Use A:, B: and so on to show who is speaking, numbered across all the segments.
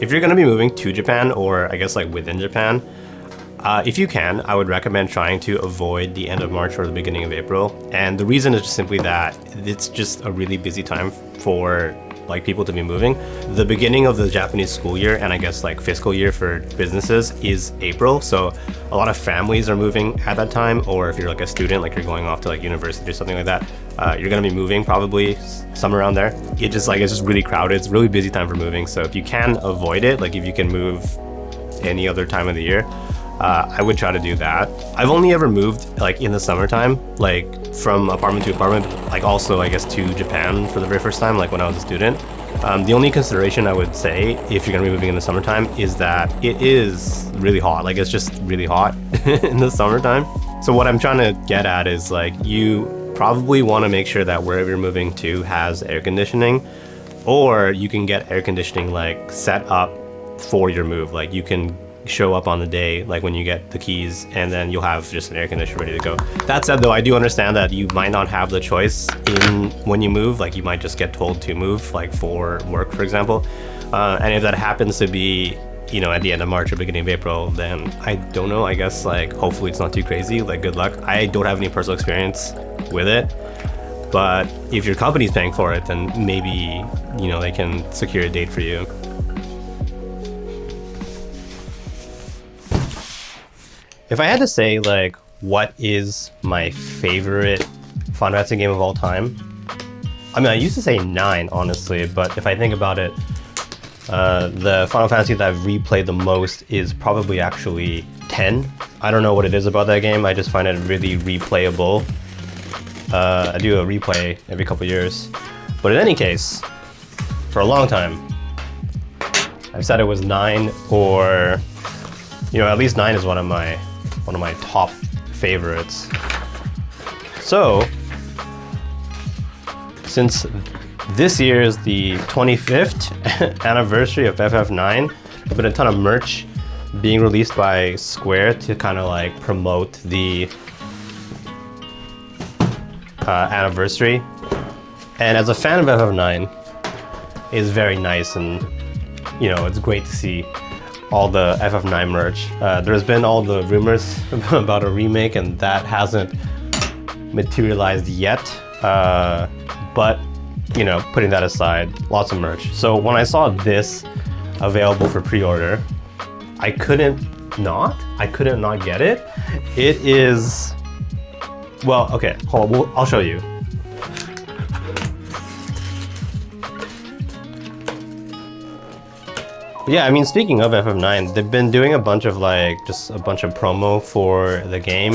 A: if you're going to be moving to Japan, or I guess like within Japan, if you can, I would recommend trying to avoid the end of March or the beginning of April. And the reason is just simply that it's just a really busy time for like people to be moving. The beginning of the Japanese school year, and I guess like fiscal year for businesses, is April. So a lot of families are moving at that time, or if you're like a student, like you're going off to like university or something like that, you're gonna be moving probably somewhere around there. It's just really crowded. It's a really busy time for moving. So if you can avoid it, like if you can move any other time of the year, I would try to do that. I've only ever moved like in the summertime, like from apartment to apartment, like also I guess to Japan for the very first time, like when I was a student. The only consideration I would say if you're gonna be moving in the summertime is that it is really hot. Like it's just really hot in the summertime. So what I'm trying to get at is like you probably want to make sure that wherever you're moving to has air conditioning, or you can get air conditioning like set up for your move. Like you can show up on the day, like when you get the keys, and then you'll have just an air conditioner ready to go. That said though, I do understand that you might not have the choice in when you move. Like you might just get told to move, like for work, for example. And if that happens to be, you know, at the end of March or beginning of April, then I don't know, I guess like hopefully it's not too crazy, like good luck. I don't have any personal experience with it, but if your company's paying for it, then maybe, you know, they can secure a date for you. If I had to say like what is my favorite Final Fantasy game of all time, I mean I used to say 9 honestly, but if I think about it, the Final Fantasy that I've replayed the most is probably actually 10. I don't know what it is about that game, I just find it really replayable. I do a replay every couple years. But in any case, for a long time, I've said it was 9, or, you know, at least 9 is one of my top favorites. So, since this year is the 25th anniversary of FF9, there's been a ton of merch being released by Square to kind of like promote the anniversary. And as a fan of FF9, it's very nice, and you know, it's great to see all the FF9 merch. There's been all the rumors about a remake, and that hasn't materialized yet. But you know, putting that aside, lots of merch. So when I saw this available for pre-order, I couldn't not get it. It is, well, okay, hold on, I'll show you. Yeah, I mean, speaking of FF9, they've been doing a bunch of like, just a bunch of promo for the game.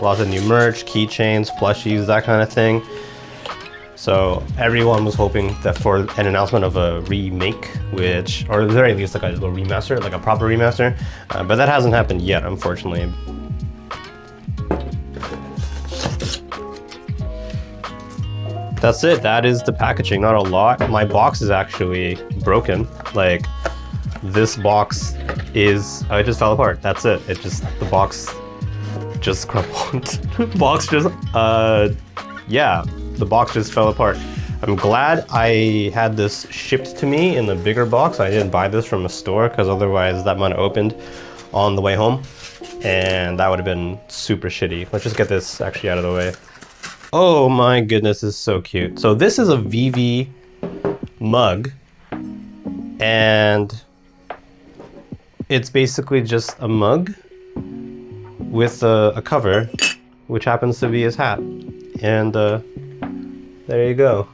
A: Lots of new merch, keychains, plushies, that kind of thing. So everyone was hoping that for an announcement of a remake, which, or at the very least like a remaster, like a proper remaster, but that hasn't happened yet, unfortunately. That's it, that is the packaging, not a lot. My box is actually broken. Like, this box is, it just fell apart, that's it. It just, the box just crumpled. Yeah, the box just fell apart. I'm glad I had this shipped to me in the bigger box. I didn't buy this from a store, because otherwise that might have opened on the way home, and that would have been super shitty. Let's just get this actually out of the way. Oh my goodness, this is so cute. So this is a Vivi mug, and it's basically just a mug with a cover, which happens to be his hat. And there you go.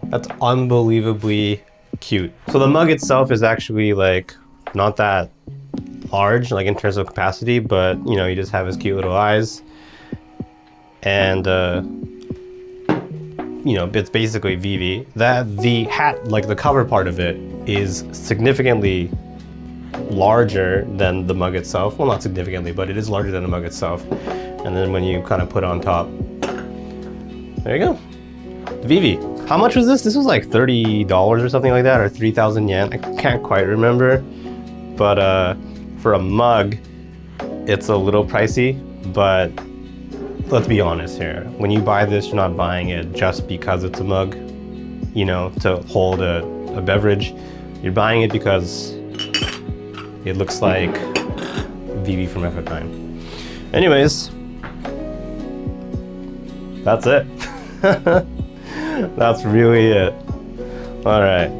A: That's unbelievably cute. So the mug itself is actually like not that large, like in terms of capacity, but you know, you just have his cute little eyes. And you know, it's basically Vivi. The hat, like the cover part of it, is significantly larger than the mug itself. Well, not significantly, but it is larger than the mug itself. And then when you kind of put it on top, there you go. Vivi. How much was this? This was like $30 or something like that, or 3,000 yen. I can't quite remember. But for a mug, it's a little pricey, but let's be honest here. When you buy this, you're not buying it just because it's a mug. you know, to hold a beverage. You're buying it because it looks like Vivi from F9. Anyways, that's it. That's really it. All right.